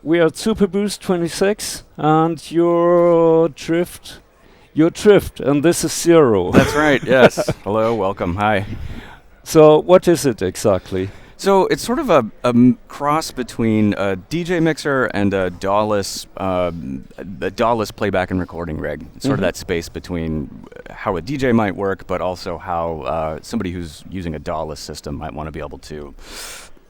we are at Superbooth 26, and you're Drift, and this is Zero. That's right, yes. Hello, welcome, hi. So what is it exactly? So it's sort of a cross between a DJ mixer and a DAW-less playback and recording rig. It's sort of that space between how a DJ might work, but also how somebody who's using a DAW-less system might want to be able to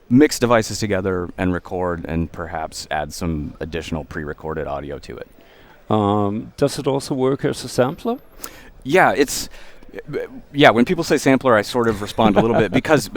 mix devices together and record and perhaps add some additional pre-recorded audio to it. Does it also work as a sampler? Yeah, when people say sampler, I sort of respond a little bit because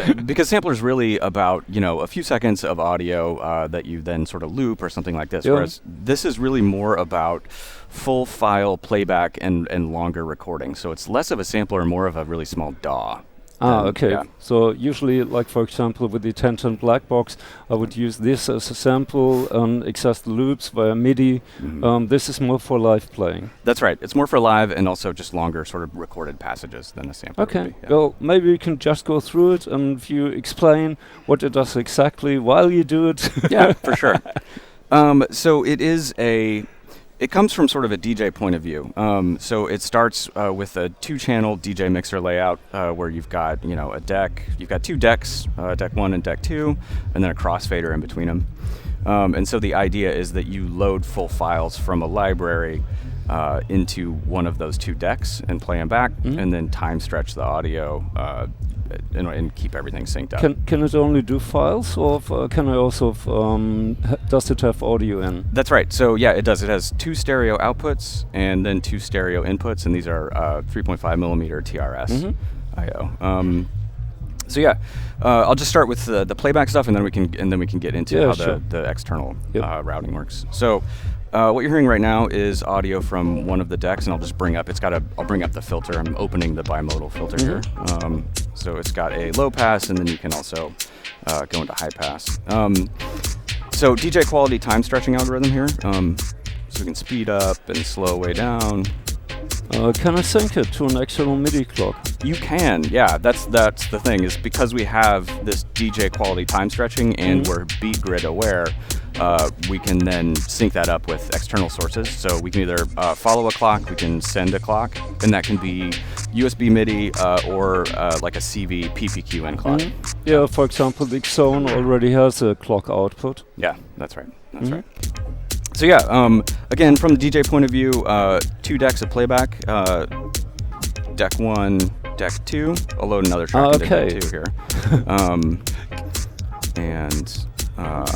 sampler is really about, a few seconds of audio that you then sort of loop or something like this, whereas this is really more about full file playback and longer recording. So it's less of a sampler and more of a really small DAW. Okay. Yeah. So usually, like for example, with the 1010 black box, I would use this as a sample and access the loops via MIDI. This is more for live playing. That's right. It's more for live and also just longer sort of recorded passages than a sampler. Okay. Would be, yeah. Well, maybe we can just go through it, and if you explain what it does exactly while you do it. Yeah, for sure. So it comes from sort of a DJ point of view. So it starts with a 2-channel DJ mixer layout where you've got, a deck. You've got 2 decks, deck 1 and deck 2, and then a crossfader in between them. And so the idea is that you load full files from a library into one of those 2 decks and play them back, and then time stretch the audio and keep everything synced up. Can it only do files, or can I also does it have audio in? That's right. So yeah, it does. It has 2 stereo outputs and then 2 stereo inputs, and these are 3.5 millimeter TRS I/O. So yeah, I'll just start with the playback stuff, and then we can get into how the external routing works. So. What you're hearing right now is audio from one of the decks, and I'll bring up the filter. I'm opening the bimodal filter here. So it's got a low pass, and then you can also go into high pass. So DJ quality time stretching algorithm here. So we can speed up and slow way down. Can I sync it to an external MIDI clock? You can, yeah. That's the thing, is because we have this DJ quality time stretching and we're beat grid aware, we can then sync that up with external sources. So we can either follow a clock, we can send a clock, and that can be USB MIDI or like a CV PPQN clock. Yeah, for example, the Xone already has a clock output. Yeah, that's right. That's right. So yeah, again, from the DJ point of view, 2 decks of playback, deck 1, deck 2. I'll load another track into deck 2 here.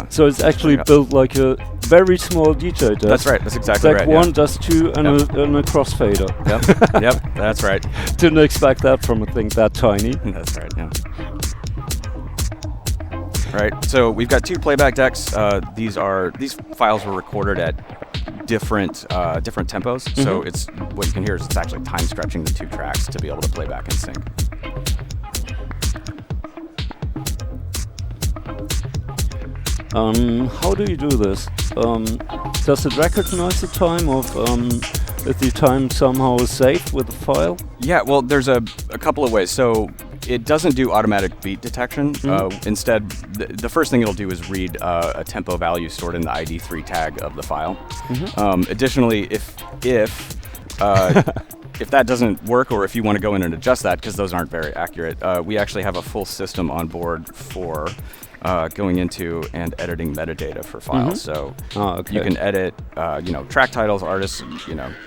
So it's actually built like a very small DJ deck. That's right, that's exactly right. Deck 1 does 2 and a crossfader. Yep, that's right. Didn't expect that from a thing that tiny. That's right, yeah. Right, so we've got 2 playback decks. These files were recorded at different tempos. So it's what you can hear is it's actually time stretching the 2 tracks to be able to play back and sync. How do you do this? Does it recognize the time, or is the time somehow saved with the file? Yeah, well, there's a couple of ways. So it doesn't do automatic beat detection. Instead, the first thing it'll do is read a tempo value stored in the ID3 tag of the file. Additionally, if that doesn't work, or if you want to go in and adjust that, because those aren't very accurate, we actually have a full system on board for going into and editing metadata for files. So you can edit, track titles, artists,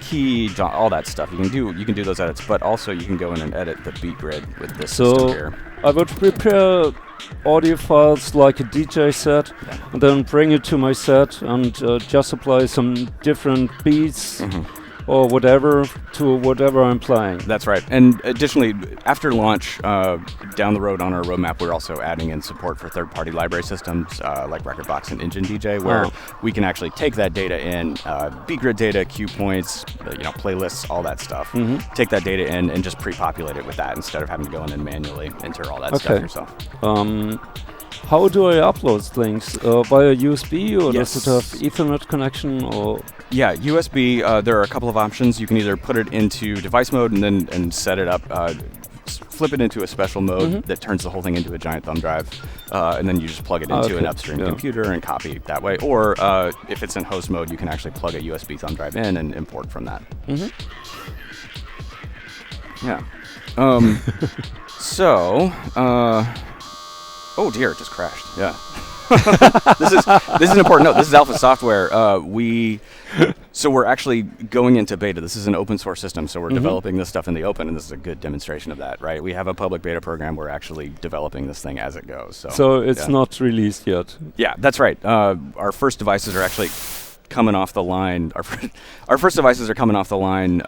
key, all that stuff. You can do those edits, but also you can go in and edit the beat grid with this system here. I would prepare audio files like a DJ set, and then bring it to my set and just apply some different beats. Or whatever to whatever I'm playing. That's right. And additionally, after launch, down the road on our roadmap, we're also adding in support for third-party library systems like Rekordbox and Engine DJ, where we can actually take that data in, beat grid data, cue points, playlists, all that stuff. Take that data in and just pre-populate it with that instead of having to go in and manually enter all that stuff yourself. How do I upload things? Via USB, or does it have Ethernet connection, or? Yeah, USB. There are a couple of options. You can either put it into device mode and set it up flip it into a special mode that turns the whole thing into a giant thumb drive, and then you just plug it into an upstream computer and copy that way. Or if it's in host mode, you can actually plug a USB thumb drive in and import from that. Yeah. So, oh dear, it just crashed. Yeah. This is an important note. This is alpha software. So we're actually going into beta. This is an open source system, so we're developing this stuff in the open, and this is a good demonstration of that, right? We have a public beta program. We're actually developing this thing as it goes. So it's not released yet. Yeah, that's right. Our first devices are actually coming off the line. Our first devices are coming off the line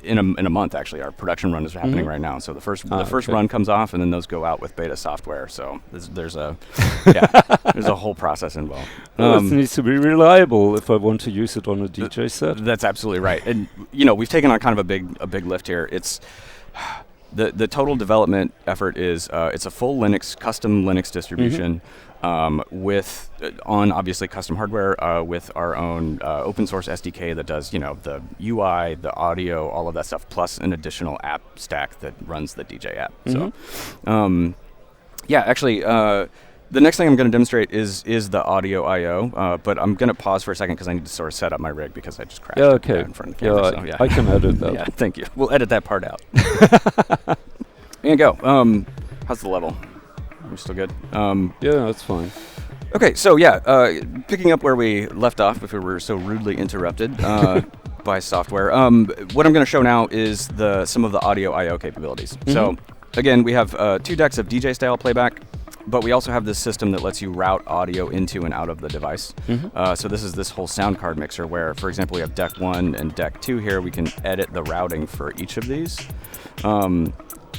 in a month. Actually, our production run is happening right now. So the first run comes off, and then those go out with beta software. So there's a whole process involved. It needs to be reliable if I want to use it on a DJ set. That's absolutely right. And we've taken on kind of a big lift here. It's the total development effort is it's a full custom Linux distribution. With on obviously custom hardware with our own open source SDK that does the UI, the audio, all of that stuff, plus an additional app stack that runs the DJ app. So, actually, the next thing I'm going to demonstrate is the audio I/O. But I'm going to pause for a second because I need to sort of set up my rig because I just crashed in front of the camera. I can edit that. Yeah, thank you. We'll edit that part out. And go. How's the level? We're still good? Yeah, that's fine. Okay, so picking up where we left off before we were so rudely interrupted by software. What I'm going to show now is some of the audio I/O capabilities. So again, we have 2 decks of DJ style playback, but we also have this system that lets you route audio into and out of the device. So this is this whole sound card mixer where, for example, we have deck 1 and deck 2 here. We can edit the routing for each of these.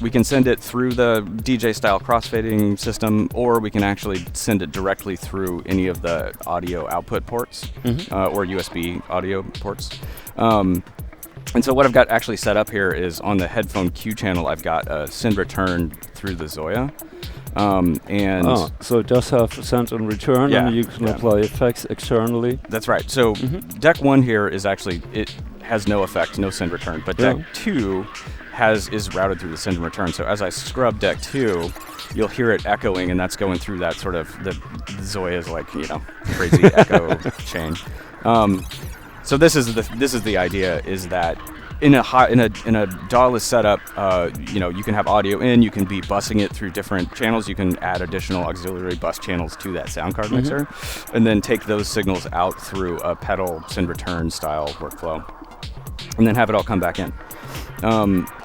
We can send it through the DJ-style crossfading system, or we can actually send it directly through any of the audio output ports or USB audio ports. And so what I've got actually set up here is on the headphone Q channel, I've got a send return through the Zoya. So it does have send and return, and you can apply effects externally. That's right. So deck 1 here is actually, it has no effect, no send return, but deck 2 is routed through the send and return. So as I scrub deck 2, you'll hear it echoing, and that's going through that sort of the Zoya's crazy echo chain. So this is the idea, is that in a DAW-less setup, you can have audio in, you can be busing it through different channels, you can add additional auxiliary bus channels to that sound card mixer, and then take those signals out through a pedal send return style workflow, and then have it all come back in.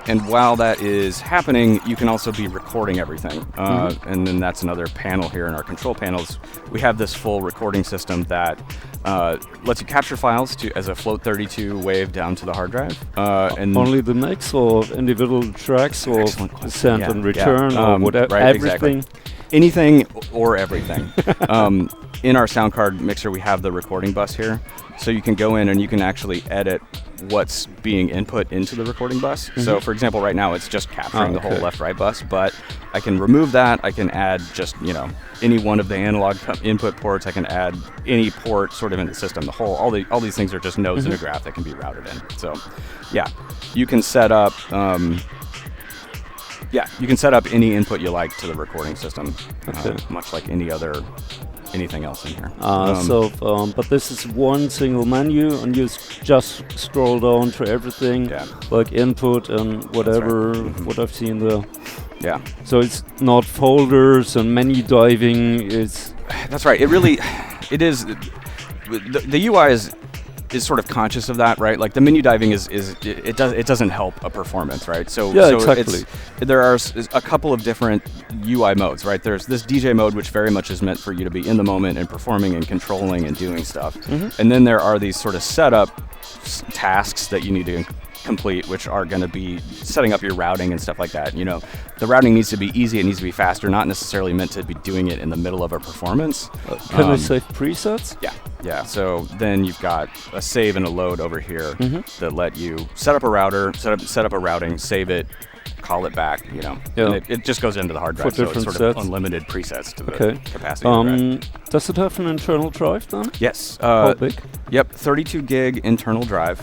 And while that is happening, you can also be recording everything. And then that's another panel here in our control panels. We have this full recording system that lets you capture files as a float 32 wave down to the hard drive. And only the mix, or individual tracks, or send and return, or whatever, right, everything? Exactly. Anything or everything. In our sound card mixer, we have the recording bus here. So you can go in and you can actually edit what's being input into the recording bus. So for example, right now it's just capturing the whole left-right bus, but I can remove that. I can add just, any one of the analog input ports. I can add any port sort of in the system. All these things are just nodes in a graph that can be routed in. So you can set up any input you like to the recording system, much like anything else in here. But this is one single menu, and you just scroll down to everything, like input and whatever, what I've seen there. Yeah. So it's not folders and menu diving. That's right. It is. The UI is sort of conscious of that, right? Like the menu diving it doesn't help a performance, right? So exactly. There are a couple of different UI modes, right? There's this DJ mode, which very much is meant for you to be in the moment and performing and controlling and doing stuff. And then there are these sort of setup tasks that you need to complete, which are going to be setting up your routing and stuff like that. The routing needs to be easy, it needs to be faster, not necessarily meant to be doing it in the middle of a performance. Can I save presets? Yeah. So then you've got a save and a load over here that let you set up a router, set up a routing, save it, call it back, and it just goes into the hard drive, so it's sort of unlimited presets to the capacity of the drive. Does it have an internal drive then? Yes. How big? Yep, 32 gig internal drive.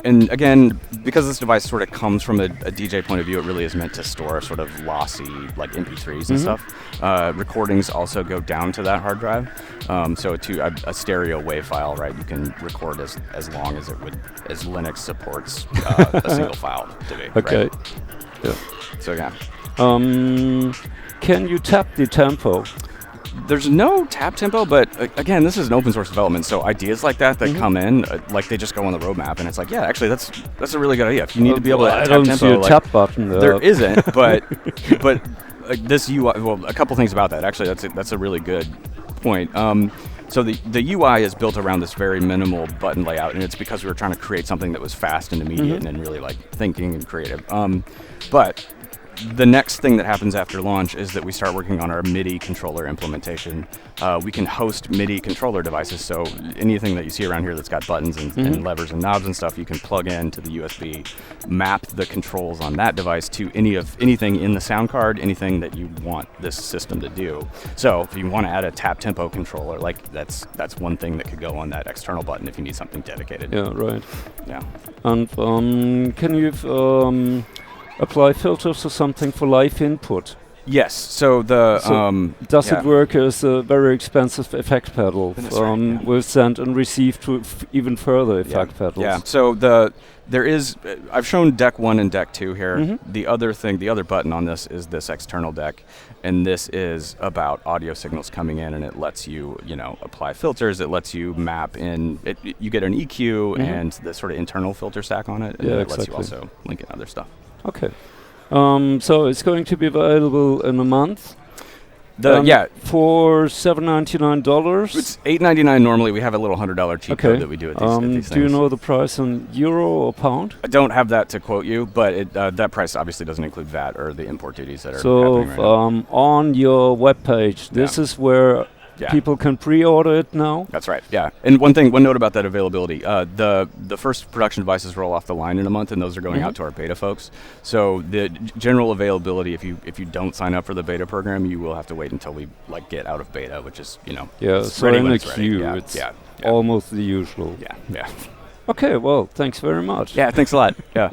And again, because this device sort of comes from a DJ point of view, it really is meant to store sort of lossy, like MP3s and stuff. Recordings also go down to that hard drive. So to a stereo WAV file, right, you can record as long as it would, as Linux supports a single file to be. Okay. Right? Yeah. So yeah. Can you tap the tempo? There's no tap tempo, but again, this is an open source development, so ideas like that come in, like they just go on the roadmap, and it's like, yeah, actually, that's a really good idea. If you need to be able to I tap don't tempo, see a like, tap button there isn't, but this UI, well, a couple things about that. Actually, that's a really good point. So the UI is built around this very minimal button layout, and it's because we were trying to create something that was fast and immediate and really like thinking and creative. But the next thing that happens after launch is that we start working on our MIDI controller implementation. We can host MIDI controller devices, so anything that you see around here that's got buttons and levers and knobs and stuff, you can plug into the USB, map the controls on that device to anything in the sound card, anything that you want this system to do. So if you want to add a tap tempo controller, like that's one thing that could go on that external button if you need something dedicated. Yeah, right. Yeah. And can you apply filters or something for live input? Yes. So does it work as a very expensive effect pedal with send and receive to even further effect pedals? Yeah. So I've shown deck 1 and deck 2 here. The other button on this is this external deck, and this is about audio signals coming in, and it lets you, apply filters. It lets you map in. You get an EQ and the sort of internal filter stack on it, and it lets you also link in other stuff. Okay. So it's going to be available in a month. For $799. It's $899 normally. We have a little $100 cheat code that we do at these things. Do you know the price in euro or pound? I don't have that to quote you, but that price obviously doesn't include VAT or the import duties that are happening right now. On your webpage, this is where people can pre-order it now? That's right, yeah. And one note about that availability. The first production devices roll off the line in a month, and those are going out to our beta folks. So the general availability, if you don't sign up for the beta program, you will have to wait until we get out of beta, which is, so in the queue, it's almost the usual. Yeah. Okay, well, thanks very much. Yeah, thanks a lot. Yeah.